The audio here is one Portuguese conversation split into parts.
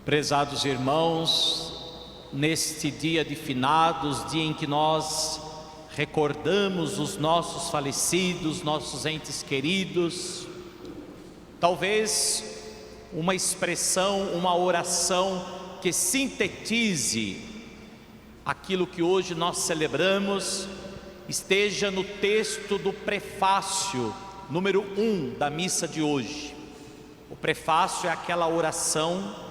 Prezados irmãos, neste dia de finados, dia em que nós recordamos os nossos falecidos, nossos entes queridos, talvez uma expressão, uma oração que sintetize aquilo que hoje nós celebramos, esteja no texto do prefácio número 1 da missa de hoje. O prefácio é aquela oração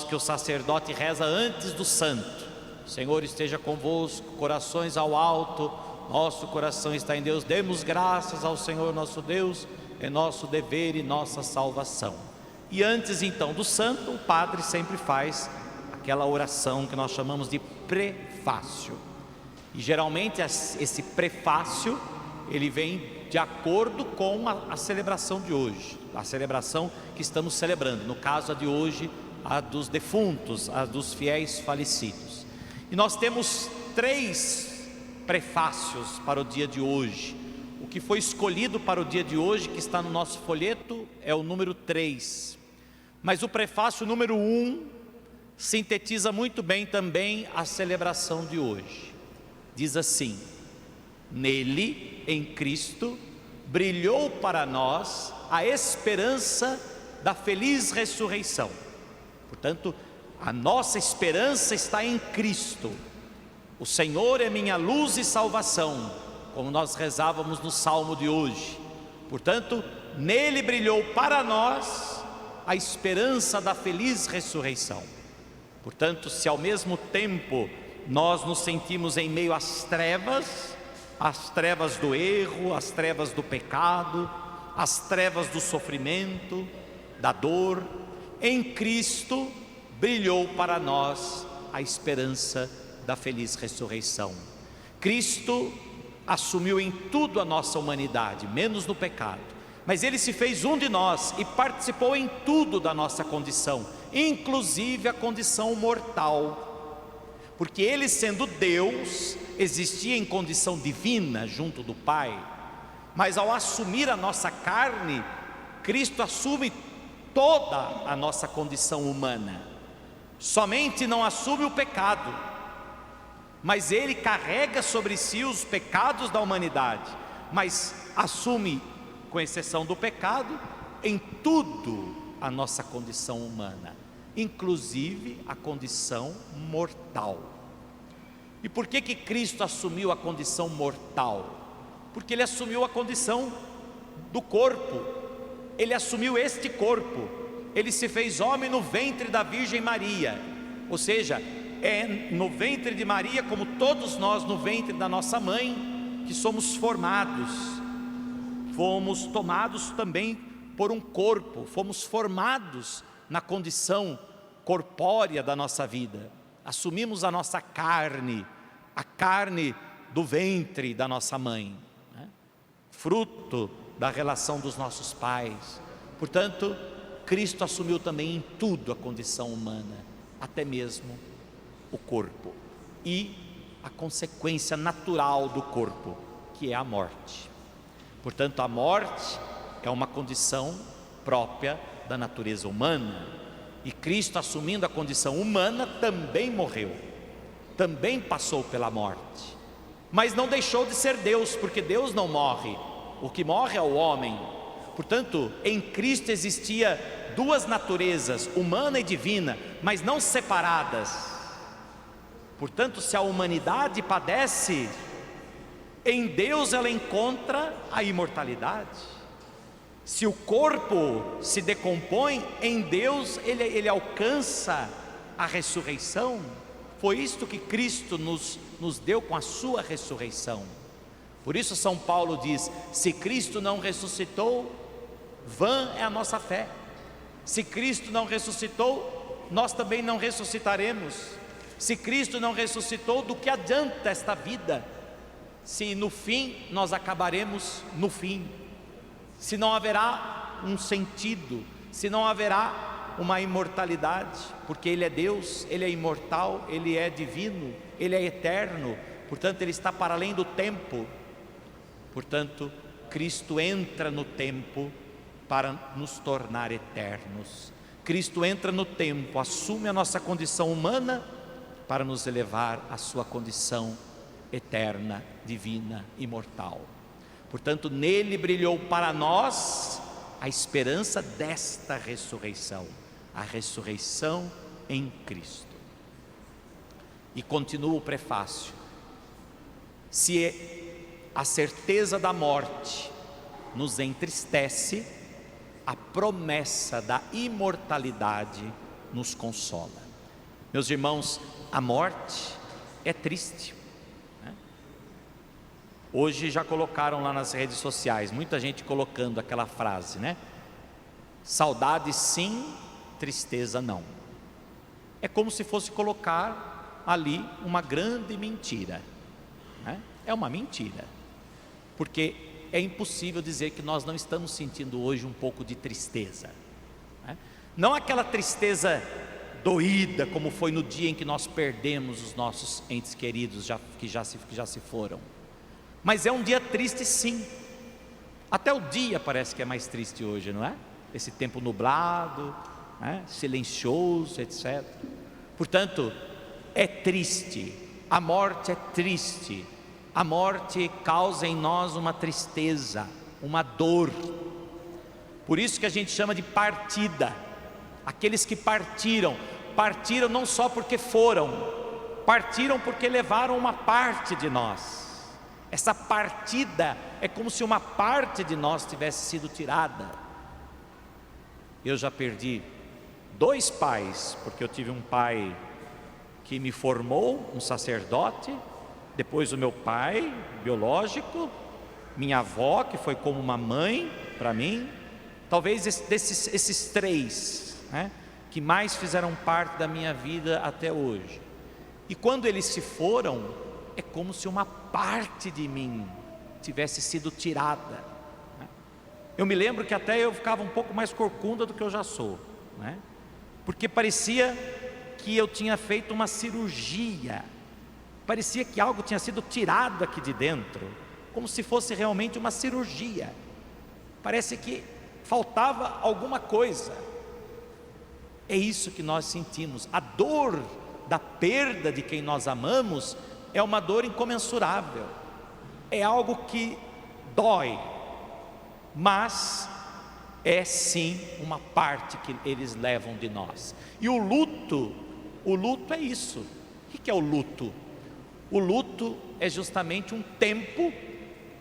que o sacerdote reza antes do santo. O Senhor esteja convosco, corações ao alto, nosso coração está em Deus, demos graças ao Senhor nosso Deus, é nosso dever e nossa salvação. E antes então do santo, o padre sempre faz aquela oração que nós chamamos de prefácio. E geralmente esse prefácio, ele vem de acordo com a celebração de hoje, a celebração que estamos celebrando, no caso a de hoje, a dos defuntos, a dos fiéis falecidos. E nós temos 3 prefácios para o dia de hoje. O que foi escolhido para o dia de hoje, que está no nosso folheto, é o número 3. Mas o prefácio número 1 sintetiza muito bem também a celebração de hoje. Diz assim: nele, em Cristo, brilhou para nós a esperança da feliz ressurreição. Portanto, a nossa esperança está em Cristo. O Senhor é minha luz e salvação, como nós rezávamos no salmo de hoje. Portanto, nele brilhou para nós a esperança da feliz ressurreição. Portanto, se ao mesmo tempo nós nos sentimos em meio às trevas do erro, às trevas do pecado, às trevas do sofrimento, da dor, em Cristo brilhou para nós a esperança da feliz ressurreição. Cristo assumiu em tudo a nossa humanidade, menos no pecado, mas Ele se fez um de nós e participou em tudo da nossa condição, inclusive a condição mortal, porque Ele, sendo Deus, existia em condição divina junto do Pai, mas ao assumir a nossa carne, Cristo assume toda a nossa condição humana. Somente não assume o pecado, mas Ele carrega sobre si os pecados da humanidade, mas assume, com exceção do pecado, em tudo a nossa condição humana, inclusive a condição mortal. E por que Cristo assumiu a condição mortal? Porque Ele assumiu a condição do corpo. Ele assumiu este corpo, Ele se fez homem no ventre da Virgem Maria, ou seja, é no ventre de Maria, como todos nós no ventre da nossa mãe, que somos formados, fomos tomados também por um corpo, fomos formados na condição corpórea da nossa vida, assumimos a nossa carne, a carne do ventre da nossa mãe, né? Fruto da relação dos nossos pais. Portanto, Cristo assumiu também em tudo a condição humana, até mesmo o corpo e a consequência natural do corpo, que é a morte. Portanto, a morte é uma condição própria da natureza humana, e Cristo, assumindo a condição humana, também morreu, também passou pela morte, mas não deixou de ser Deus, porque Deus não morre. O que morre é o homem. Portanto, em Cristo existia 2 naturezas, humana e divina, mas não separadas. Portanto, se a humanidade padece, em Deus ela encontra a imortalidade. Se o corpo se decompõe, em Deus ele alcança a ressurreição. Foi isto que Cristo nos deu com a sua ressurreição. Por isso São Paulo diz: se Cristo não ressuscitou, vã é a nossa fé. Se Cristo não ressuscitou, nós também não ressuscitaremos. Se Cristo não ressuscitou, do que adianta esta vida, se no fim nós acabaremos no fim, se não haverá um sentido, se não haverá uma imortalidade, porque Ele é Deus, Ele é imortal, Ele é divino, Ele é eterno, portanto Ele está para além do tempo. Portanto, Cristo entra no tempo para nos tornar eternos. Cristo entra no tempo, assume a nossa condição humana para nos elevar à sua condição eterna, divina, imortal. Portanto, nele brilhou para nós a esperança desta ressurreição, a ressurreição em Cristo. E continua o prefácio: se a certeza da morte nos entristece, a promessa da imortalidade nos consola. Meus irmãos, a morte é triste, né? Hoje já colocaram lá nas redes sociais, muita gente colocando aquela frase, né? Saudade sim, tristeza não. É como se fosse colocar ali uma grande mentira, né? É uma mentira, porque é impossível dizer que nós não estamos sentindo hoje um pouco de tristeza, né? Não aquela tristeza doída como foi no dia em que nós perdemos os nossos entes queridos que já se foram, mas é um dia triste sim. Até o dia parece que é mais triste hoje, não é? Esse tempo nublado, né? Silencioso, etc. Portanto, é triste, a morte é triste. A morte causa em nós uma tristeza, uma dor. Por isso que a gente chama de partida. Aqueles que partiram não só porque foram, partiram porque levaram uma parte de nós. Essa partida é como se uma parte de nós tivesse sido tirada. Eu já perdi 2 pais, porque eu tive um pai que me formou, um sacerdote, depois o meu pai biológico, minha avó, que foi como uma mãe para mim. Talvez esses 3, né, que mais fizeram parte da minha vida até hoje. E quando eles se foram, é como se uma parte de mim tivesse sido tirada, né? Eu me lembro que até eu ficava um pouco mais corcunda do que eu já sou, né? Porque parecia que eu tinha feito uma cirurgia. Parecia que algo tinha sido tirado aqui de dentro, como se fosse realmente uma cirurgia. Parece que faltava alguma coisa. É isso que nós sentimos. A dor da perda de quem nós amamos é uma dor incomensurável. É algo que dói, mas é sim uma parte que eles levam de nós. E o luto é isso. O que é o luto? O luto é justamente um tempo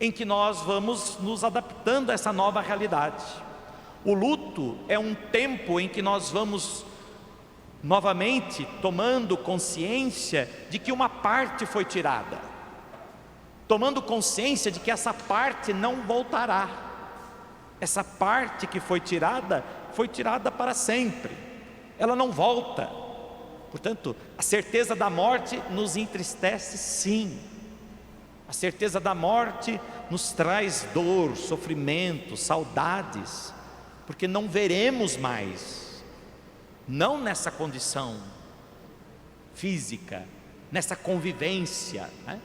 em que nós vamos nos adaptando a essa nova realidade. O luto é um tempo em que nós vamos novamente tomando consciência de que uma parte foi tirada, tomando consciência de que essa parte não voltará. Essa parte que foi tirada para sempre, ela não volta. Portanto, a certeza da morte nos entristece sim. A certeza da morte nos traz dor, sofrimento, saudades, porque não veremos mais, não nessa condição física, nessa convivência, né?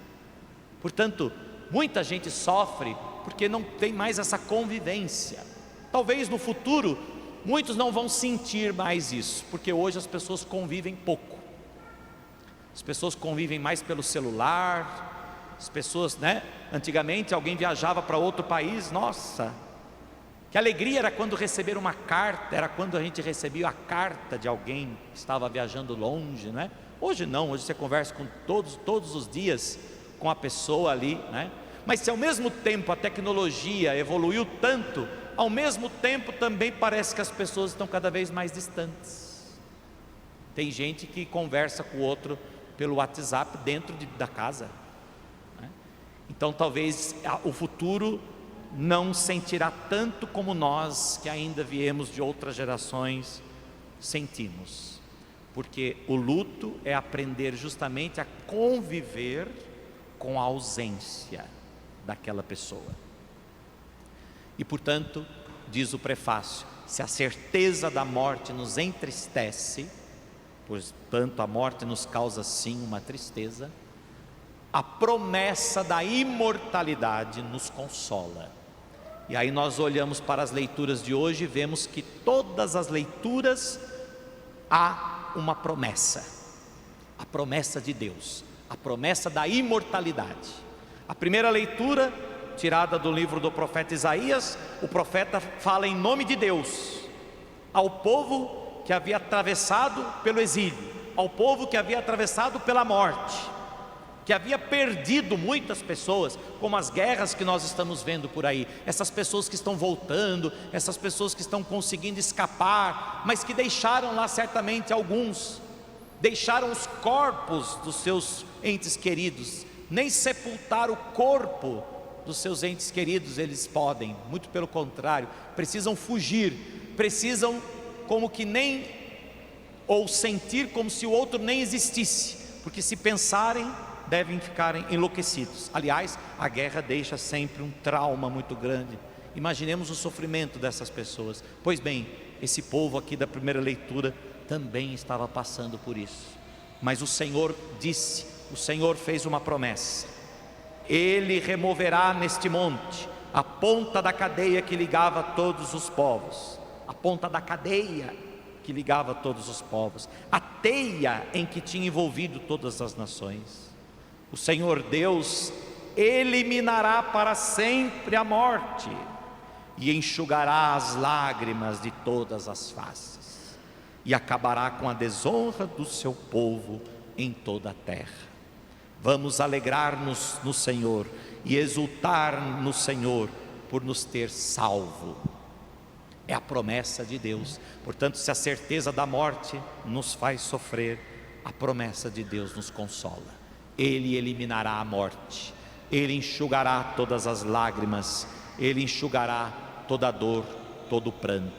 Portanto, muita gente sofre porque não tem mais essa convivência. Talvez no futuro muitos não vão sentir mais isso, porque hoje as pessoas convivem pouco. As pessoas convivem mais pelo celular. As pessoas, né? Antigamente alguém viajava para outro país, nossa, que alegria era quando receber uma carta, era quando a gente recebia a carta de alguém que estava viajando longe, né? Hoje não, hoje você conversa com todos os dias com a pessoa ali, né? Mas se ao mesmo tempo a tecnologia evoluiu tanto, ao mesmo tempo também parece que as pessoas estão cada vez mais distantes. Tem gente que conversa com o outro pelo WhatsApp dentro da casa, né? Então talvez o futuro não sentirá tanto como nós que ainda viemos de outras gerações sentimos, porque o luto é aprender justamente a conviver com a ausência daquela pessoa. E portanto, diz o prefácio, se a certeza da morte nos entristece, pois tanto a morte nos causa sim uma tristeza, a promessa da imortalidade nos consola. E aí nós olhamos para as leituras de hoje e vemos que todas as leituras há uma promessa, a promessa de Deus, a promessa da imortalidade. A primeira leitura, tirada do livro do profeta Isaías, o profeta fala em nome de Deus ao povo que havia atravessado pelo exílio, ao povo que havia atravessado pela morte, que havia perdido muitas pessoas, como as guerras que nós estamos vendo por aí, essas pessoas que estão voltando, essas pessoas que estão conseguindo escapar, mas que deixaram lá certamente alguns, deixaram os corpos dos seus entes queridos, nem sepultar o corpo dos seus entes queridos eles podem, muito pelo contrário, precisam fugir, precisam como que nem, ou sentir como se o outro nem existisse, porque se pensarem, devem ficar enlouquecidos. Aliás, a guerra deixa sempre um trauma muito grande. Imaginemos o sofrimento dessas pessoas. Pois bem, esse povo aqui da primeira leitura também estava passando por isso. Mas o Senhor disse, o Senhor fez uma promessa: Ele removerá neste monte a ponta da cadeia que ligava todos os povos, a ponta da cadeia que ligava todos os povos, a teia em que tinha envolvido todas as nações. O Senhor Deus eliminará para sempre a morte e enxugará as lágrimas de todas as faces, e acabará com a desonra do seu povo em toda a terra. Vamos alegrar-nos no Senhor e exultar no Senhor por nos ter salvo. É a promessa de Deus. Portanto, se a certeza da morte nos faz sofrer, a promessa de Deus nos consola. Ele eliminará a morte, Ele enxugará todas as lágrimas, Ele enxugará toda a dor, todo o pranto.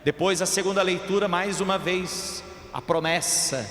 Depois, a segunda leitura, mais uma vez, a promessa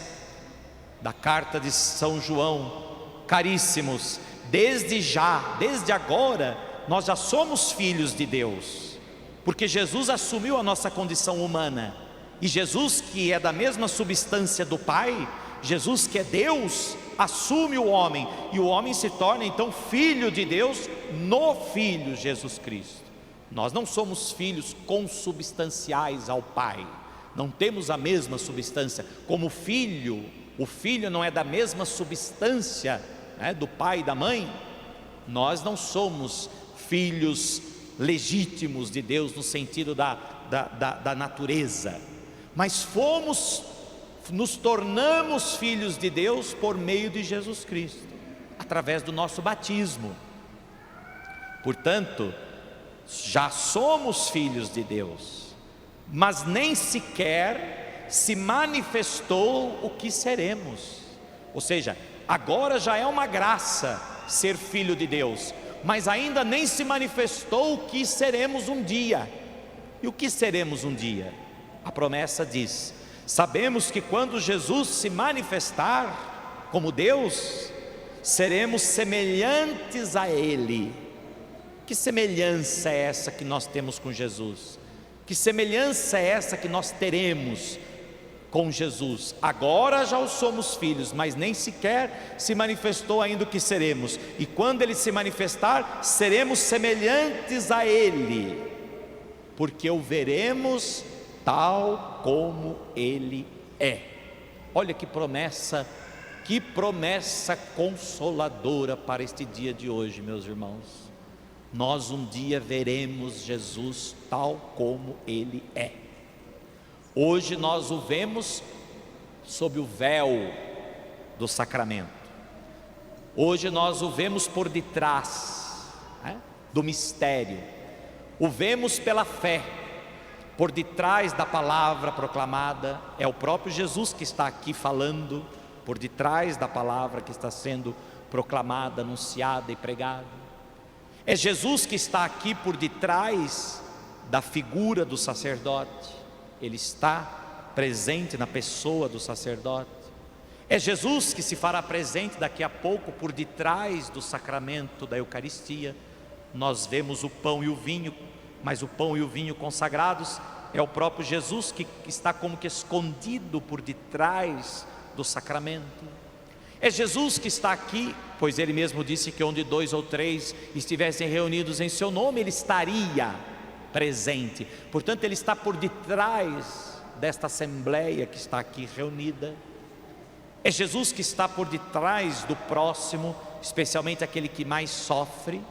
da carta de São João: caríssimos, desde já, desde agora, nós já somos filhos de Deus, porque Jesus assumiu a nossa condição humana, e Jesus, que é da mesma substância do Pai, Jesus que é Deus, assume o homem, e o homem se torna então filho de Deus no Filho Jesus Cristo. Nós não somos filhos consubstanciais ao Pai, não temos a mesma substância, como o filho não é da mesma substância, né, do pai e da mãe. Nós não somos filhos legítimos de Deus no sentido da natureza, mas nos tornamos filhos de Deus por meio de Jesus Cristo, através do nosso batismo. Portanto, já somos filhos de Deus, mas nem sequer se manifestou o que seremos. Ou seja, agora já é uma graça ser filho de Deus, mas ainda nem se manifestou o que seremos um dia. E o que seremos um dia? A promessa diz: sabemos que quando Jesus se manifestar como Deus, seremos semelhantes a Ele. Que semelhança é essa que nós temos com Jesus? Que semelhança é essa que nós teremos com Jesus? Agora já o somos filhos, mas nem sequer se manifestou ainda o que seremos. E quando Ele se manifestar, seremos semelhantes a Ele, porque o veremos tal como Ele é. Olha que promessa consoladora para este dia de hoje, meus irmãos. Nós um dia veremos Jesus tal como Ele é. Hoje nós o vemos sob o véu do sacramento. Hoje nós o vemos por detrás, né, do mistério. O vemos pela fé. Por detrás da palavra proclamada, é o próprio Jesus que está aqui falando, por detrás da palavra que está sendo proclamada, anunciada e pregada. É Jesus que está aqui por detrás da figura do sacerdote, Ele está presente na pessoa do sacerdote. É Jesus que se fará presente daqui a pouco por detrás do sacramento da Eucaristia. Nós vemos o pão e o vinho, mas o pão e o vinho consagrados é o próprio Jesus que está como que escondido por detrás do sacramento. É Jesus que está aqui, pois Ele mesmo disse que onde 2 ou 3 estivessem reunidos em seu nome, Ele estaria presente. Portanto, Ele está por detrás desta assembleia que está aqui reunida. É Jesus que está por detrás do próximo, especialmente aquele que mais sofre.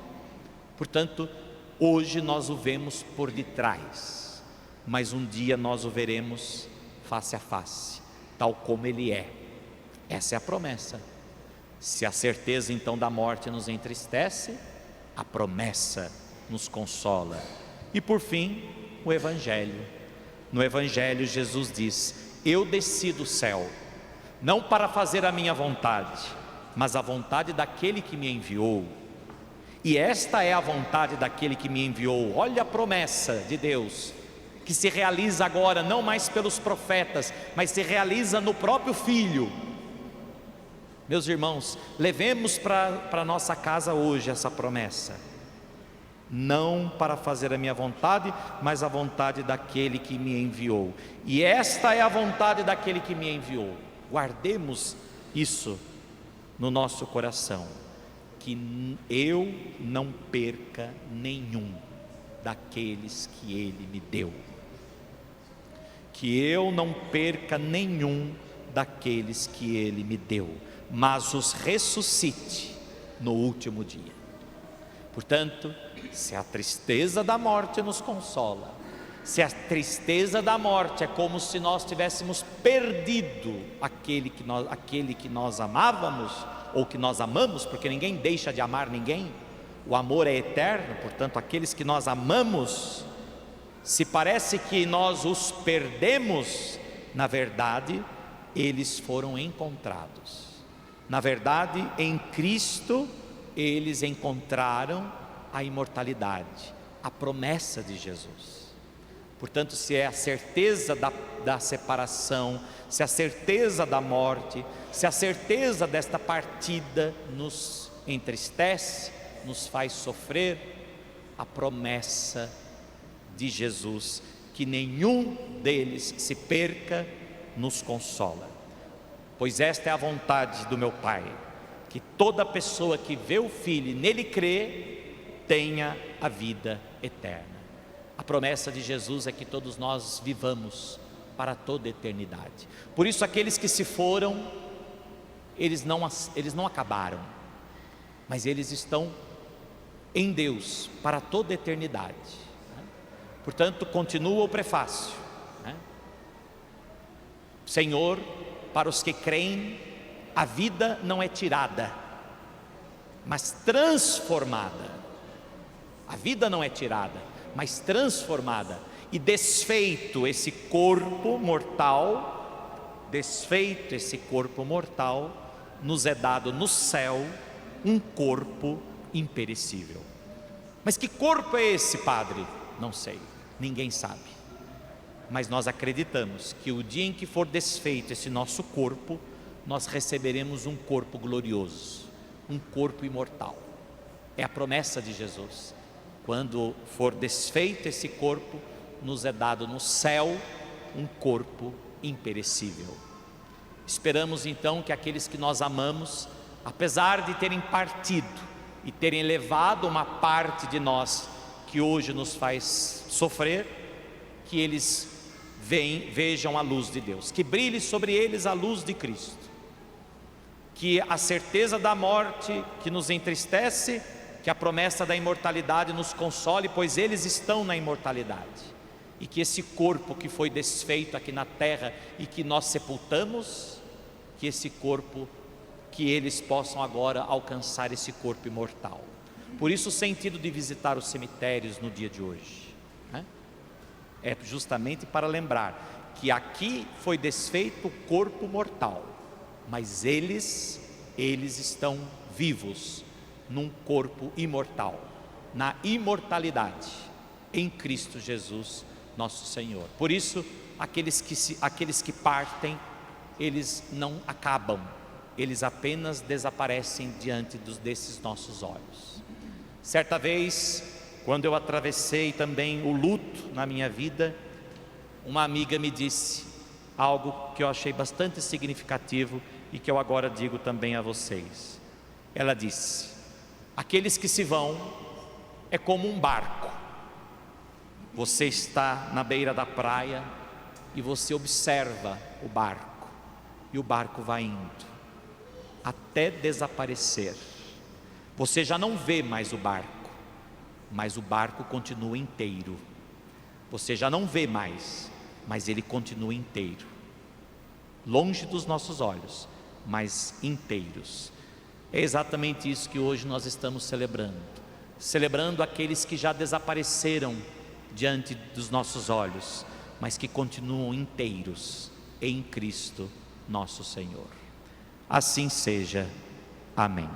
Portanto, hoje nós o vemos por detrás, mas um dia nós o veremos face a face, tal como Ele é. Essa é a promessa. Se a certeza então da morte nos entristece, a promessa nos consola. E por fim, o Evangelho. No Evangelho Jesus diz: eu desci do céu, não para fazer a minha vontade, mas a vontade daquele que me enviou. E esta é a vontade daquele que me enviou. Olha a promessa de Deus, que se realiza agora não mais pelos profetas, mas se realiza no próprio Filho. Meus irmãos, levemos para nossa casa hoje essa promessa: não para fazer a minha vontade, mas a vontade daquele que me enviou. E esta é a vontade daquele que me enviou. Guardemos isso no nosso coração, que eu não perca nenhum daqueles que Ele me deu, que eu não perca nenhum daqueles que Ele me deu, mas os ressuscite no último dia. Portanto, se a tristeza da morte nos consola, se a tristeza da morte é como se nós tivéssemos perdido aquele que nós amávamos, ou que nós amamos, porque ninguém deixa de amar ninguém, o amor é eterno. Portanto, aqueles que nós amamos, se parece que nós os perdemos, na verdade, eles foram encontrados. Na verdade, em Cristo, eles encontraram a imortalidade, a promessa de Jesus. Portanto, se é a certeza da separação, se é a certeza da morte, se a certeza desta partida nos entristece, nos faz sofrer, a promessa de Jesus, que nenhum deles se perca, nos consola. Pois esta é a vontade do meu Pai, que toda pessoa que vê o Filho e nele crê, tenha a vida eterna. A promessa de Jesus é que todos nós vivamos para toda a eternidade. Por isso, aqueles que se foram, eles não acabaram, mas eles estão em Deus para toda a eternidade. Portanto, continua o prefácio, Senhor, para os que creem, a vida não é tirada, mas transformada. A vida não é tirada, mas transformada. E desfeito esse corpo mortal, nos é dado no céu um corpo imperecível. Mas que corpo é esse, Padre? Não sei, ninguém sabe. Mas nós acreditamos que o dia em que for desfeito esse nosso corpo, nós receberemos um corpo glorioso, um corpo imortal. É a promessa de Jesus. Quando for desfeito esse corpo, nos é dado no céu um corpo imperecível. Esperamos então que aqueles que nós amamos, apesar de terem partido e terem levado uma parte de nós que hoje nos faz sofrer, que eles vejam a luz de Deus, que brilhe sobre eles a luz de Cristo, que a certeza da morte que nos entristece, que a promessa da imortalidade nos console, pois eles estão na imortalidade, e que esse corpo que foi desfeito aqui na terra e que nós sepultamos, que esse corpo, que eles possam agora alcançar esse corpo imortal. Por isso o sentido de visitar os cemitérios no dia de hoje, é justamente para lembrar que aqui foi desfeito o corpo mortal, mas eles estão vivos num corpo imortal, na imortalidade, em Cristo Jesus, nosso Senhor. Por isso, aqueles que partem, eles não acabam, eles apenas desaparecem diante desses nossos olhos. Certa vez, quando eu atravessei também o luto na minha vida, uma amiga me disse algo que eu achei bastante significativo e que eu agora digo também a vocês. Ela disse: aqueles que se vão é como um barco. Você está na beira da praia, e você observa o barco, e o barco vai indo até desaparecer. Você já não vê mais o barco, mas o barco continua inteiro. Você já não vê mais, mas ele continua inteiro, longe dos nossos olhos, mas inteiros. É exatamente isso que hoje nós estamos celebrando aqueles que já desapareceram diante dos nossos olhos, mas que continuam inteiros em Cristo nosso Senhor. Assim seja. Amém.